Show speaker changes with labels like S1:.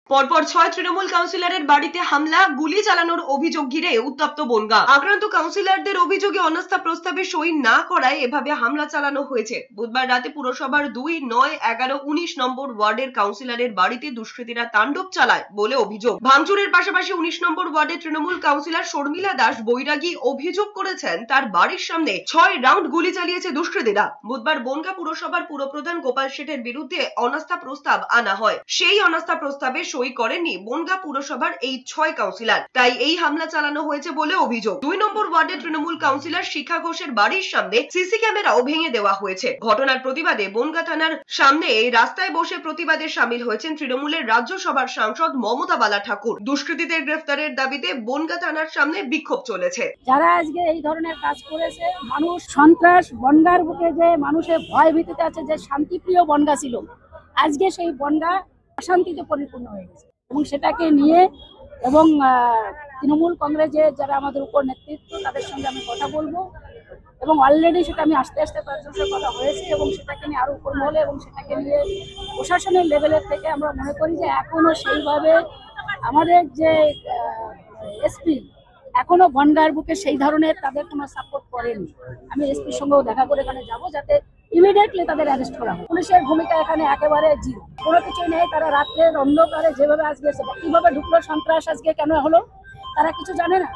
S1: পরপর 6 তৃণমূল কাউন্সিলরের বাড়িতে হামলা, গুলি চালানোর অভিযোগ ঘিরে উত্তপ্ত বনগাঁ। আক্রান্ত কাউন্সিলরদের অভিযোগে অনাস্থা প্রস্তাবে সই না করায় এভাবে হামলা চালানো হয়েছে। বুধবার রাতে পুরসভার 2, 9, 11, 19 নম্বর ওয়ার্ডের কাউন্সিলরের বাড়িতে দুষ্কৃতীরা তাণ্ডব চালায় বলে অভিযোগ। ভাঙচুরের পাশাপাশি 19 নম্বর ওয়ার্ডের তৃণমূল কাউন্সিলর শর্মিলা দাস বৈরাগী অভিযোগ করেছেন তার বাড়ির সামনে 6 রাউন্ড গুলি চালিয়েছে দুষ্কৃতীরা। বুধবার বনগাঁ পুরসভার পুরপ্রধান গোপাল শেঠের বিরুদ্ধে অনাস্থা প্রস্তাব আনা হয়। সেই অনাস্থা প্রস্তাবে সই করেননি বনগাঁ পুরসভার এই 6 কাউন্সিলর, তাই এই হামলা চালানো হয়েছে বলে অভিযোগ। 2 নম্বর ওয়ার্ডের তৃণমূল কাউন্সিলর শিখা ঘোষের বাড়ির সামনে সিসি ক্যামেরাও ভেঙে দেওয়া হয়েছে। ঘটনার প্রতিবাদে বনগাঁ থানার সামনে রাস্তায় বসে প্রতিবাদে সামিল হয়েছেন তৃণমূলের রাজ্যসভার সাংসদ মমতা বালা ঠাকুর। দুষ্কৃতীদের গ্রেফতারের দাবিতে বনগাঁ থানার সামনে বিক্ষোভ চলেছে।
S2: যারা আজকে এই ধরনের কাজ করেছে, মানুষ সন্ত্রাস বনগাঁর বুকে যে মানুষের ভয় ভীতিতে আছে, যে শান্তিপ্রিয় বনগাঁ ছিল, আজকে সেই বনগাঁ অশান্তিতে পরিপূর্ণ হয়ে গেছে। এবং সেটাকে নিয়ে এবং তৃণমূল কংগ্রেসের যারা আমাদের উপর নেতৃত্ব, তাদের সঙ্গে আমি কথা বলবো এবং অলরেডি সেটা আমি আস্তে আস্তে তাদের সঙ্গে কথা হয়েছে এবং সেটাকে নিয়ে আরো উপর মহলে এবং সেটাকে নিয়ে প্রশাসনের লেভেলের থেকে আমরা মনে করি যে এখনো সেইভাবে আমাদের যে এসপি এখনো বনগাঁর বুকে সেই ধরনের তাদের কোনো সাপোর্ট করেনি। আমি এসপির সঙ্গেও দেখা করে এখানে যাবো, যাতে ইমিডিয়েটলি তাদের অ্যারেস্ট করা হয়। পুলিশের ভূমিকা এখানে একেবারে জিরো, কোনো কিছু নেই। তারা রাত্রের অন্ধকারে যেভাবে আজকে কিভাবে ঢুকলো সন্ত্রাস, আজকে কেন হলো, তারা কিছু জানে না।